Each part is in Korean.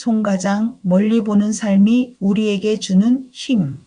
송가장, 멀리 보는 삶이 우리에게 주는 힘.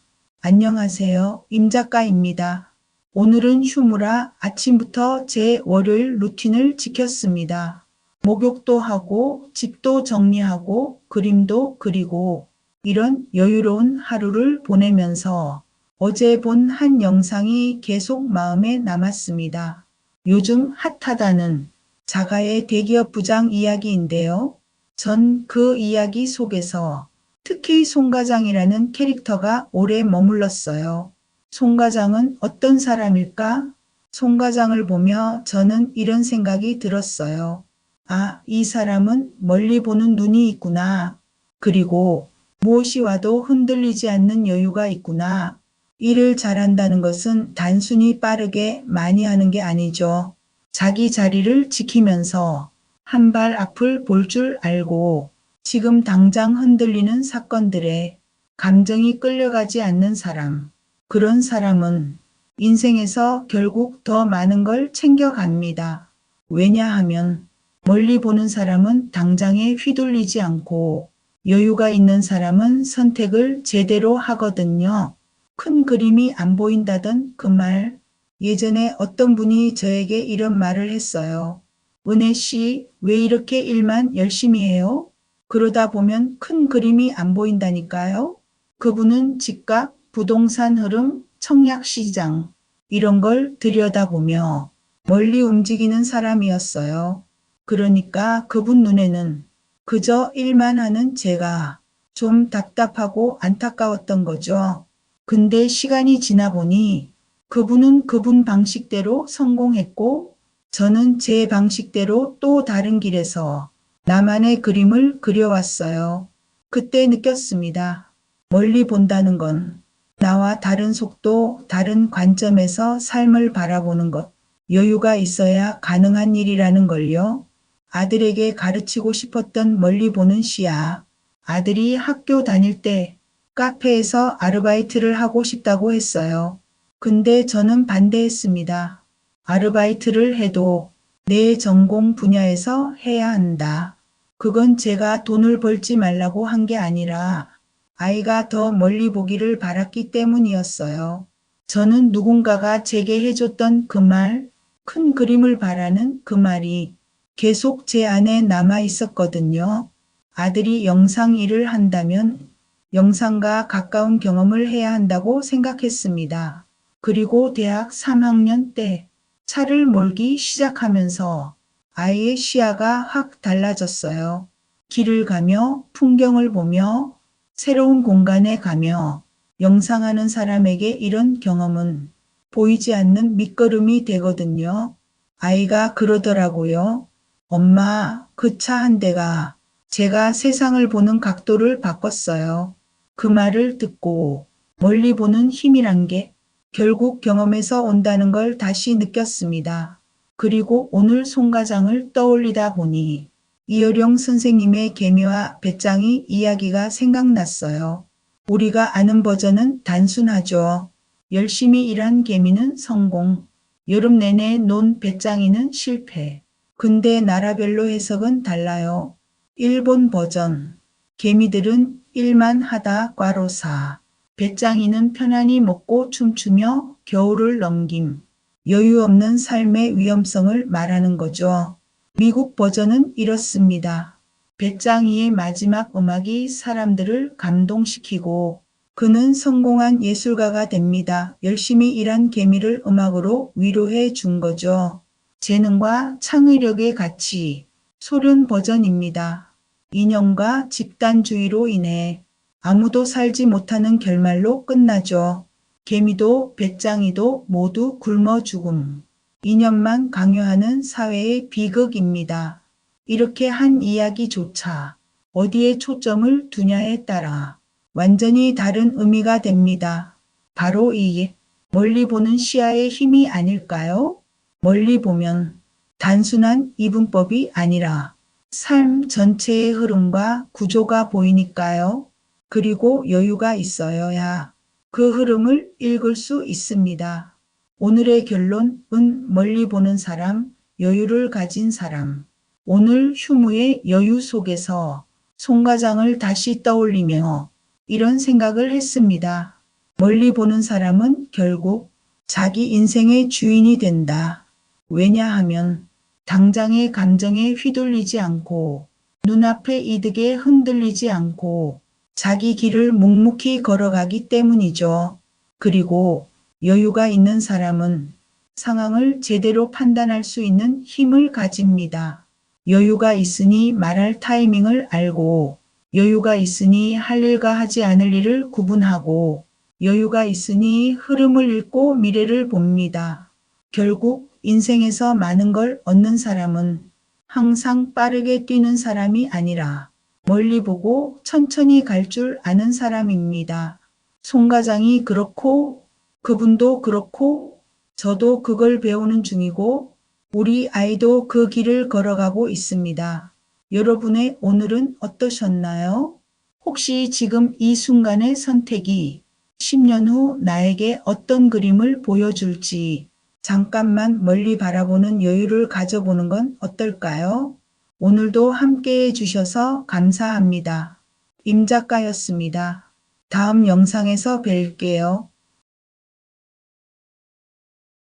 안녕하세요. 임 작가입니다. 오늘은 휴무라 아침부터 제 월요일 루틴을 지켰습니다. 목욕도 하고, 집도 정리하고, 그림도 그리고, 이런 여유로운 하루를 보내면서 어제 본 한 영상이 계속 마음에 남았습니다. 요즘 핫하다는 자가의 대기업 부장 이야기인데요. 전 그 이야기 속에서 특히 송과장이라는 캐릭터가 오래 머물렀어요. 송과장은 어떤 사람일까? 송과장을 보며 저는 이런 생각이 들었어요. 아, 이 사람은 멀리 보는 눈이 있구나. 그리고 무엇이 와도 흔들리지 않는 여유가 있구나. 일을 잘한다는 것은 단순히 빠르게 많이 하는 게 아니죠. 자기 자리를 지키면서 한 발 앞을 볼 줄 알고 지금 당장 흔들리는 사건들에 감정이 끌려가지 않는 사람. 그런 사람은 인생에서 결국 더 많은 걸 챙겨갑니다. 왜냐하면 멀리 보는 사람은 당장에 휘둘리지 않고 여유가 있는 사람은 선택을 제대로 하거든요. 큰 그림이 안 보인다던 그 말. 예전에 어떤 분이 저에게 이런 말을 했어요. 은혜 씨, 왜 이렇게 일만 열심히 해요? 그러다 보면 큰 그림이 안 보인다니까요. 그분은 집값, 부동산 흐름, 청약시장, 이런 걸 들여다보며 멀리 움직이는 사람이었어요. 그러니까 그분 눈에는 그저 일만 하는 제가 좀 답답하고 안타까웠던 거죠. 근데 시간이 지나 보니 그분은 그분 방식대로 성공했고 저는 제 방식대로 또 다른 길에서 나만의 그림을 그려왔어요. 그때 느꼈습니다. 멀리 본다는 건 나와 다른 속도, 다른 관점에서 삶을 바라보는 것, 여유가 있어야 가능한 일이라는 걸요. 아들에게 가르치고 싶었던 멀리 보는 시야. 아들이 학교 다닐 때 카페에서 아르바이트를 하고 싶다고 했어요. 근데 저는 반대했습니다. 아르바이트를 해도 내 전공 분야에서 해야 한다. 그건 제가 돈을 벌지 말라고 한 게 아니라 아이가 더 멀리 보기를 바랐기 때문이었어요. 저는 누군가가 제게 해줬던 그 말, 큰 그림을 바라는 그 말이 계속 제 안에 남아 있었거든요. 아들이 영상 일을 한다면 영상과 가까운 경험을 해야 한다고 생각했습니다. 그리고 대학 3학년 때 차를 몰기 시작하면서 아이의 시야가 확 달라졌어요. 길을 가며 풍경을 보며 새로운 공간에 가며 영상하는 사람에게 이런 경험은 보이지 않는 밑거름이 되거든요. 아이가 그러더라고요. 엄마, 그 차 한 대가 제가 세상을 보는 각도를 바꿨어요. 그 말을 듣고 멀리 보는 힘이란 게 결국 경험에서 온다는 걸 다시 느꼈습니다. 그리고 오늘 송과장을 떠올리다 보니 이어령 선생님의 개미와 배짱이 이야기가 생각났어요. 우리가 아는 버전은 단순하죠. 열심히 일한 개미는 성공, 여름 내내 논 배짱이는 실패. 근데 나라별로 해석은 달라요. 일본 버전. 개미들은 일만 하다 꽈로사. 배짱이는 편안히 먹고 춤추며 겨울을 넘김. 여유 없는 삶의 위험성을 말하는 거죠. 미국 버전은 이렇습니다. 배짱이의 마지막 음악이 사람들을 감동시키고 그는 성공한 예술가가 됩니다. 열심히 일한 개미를 음악으로 위로해 준 거죠. 재능과 창의력의 가치. 소련 버전입니다. 이념과 집단주의로 인해 아무도 살지 못하는 결말로 끝나죠. 개미도 배짱이도 모두 굶어 죽음. 이념만 강요하는 사회의 비극입니다. 이렇게 한 이야기조차 어디에 초점을 두냐에 따라 완전히 다른 의미가 됩니다. 바로 이 멀리 보는 시야의 힘이 아닐까요? 멀리 보면 단순한 이분법이 아니라 삶 전체의 흐름과 구조가 보이니까요. 그리고 여유가 있어야 그 흐름을 읽을 수 있습니다. 오늘의 결론은 멀리 보는 사람, 여유를 가진 사람. 오늘 휴무의 여유 속에서 송과장을 다시 떠올리며 이런 생각을 했습니다. 멀리 보는 사람은 결국 자기 인생의 주인이 된다. 왜냐하면 당장의 감정에 휘둘리지 않고 눈앞의 이득에 흔들리지 않고 자기 길을 묵묵히 걸어가기 때문이죠. 그리고 여유가 있는 사람은 상황을 제대로 판단할 수 있는 힘을 가집니다. 여유가 있으니 말할 타이밍을 알고, 여유가 있으니 할 일과 하지 않을 일을 구분하고, 여유가 있으니 흐름을 읽고 미래를 봅니다. 결국 인생에서 많은 걸 얻는 사람은 항상 빠르게 뛰는 사람이 아니라 멀리 보고 천천히 갈 줄 아는 사람입니다. 송과장이 그렇고 그분도 그렇고 저도 그걸 배우는 중이고 우리 아이도 그 길을 걸어가고 있습니다. 여러분의 오늘은 어떠셨나요? 혹시 지금 이 순간의 선택이 10년 후 나에게 어떤 그림을 보여줄지 잠깐만 멀리 바라보는 여유를 가져보는 건 어떨까요? 오늘도 함께 해주셔서 감사합니다. 임 작가였습니다. 다음 영상에서 뵐게요.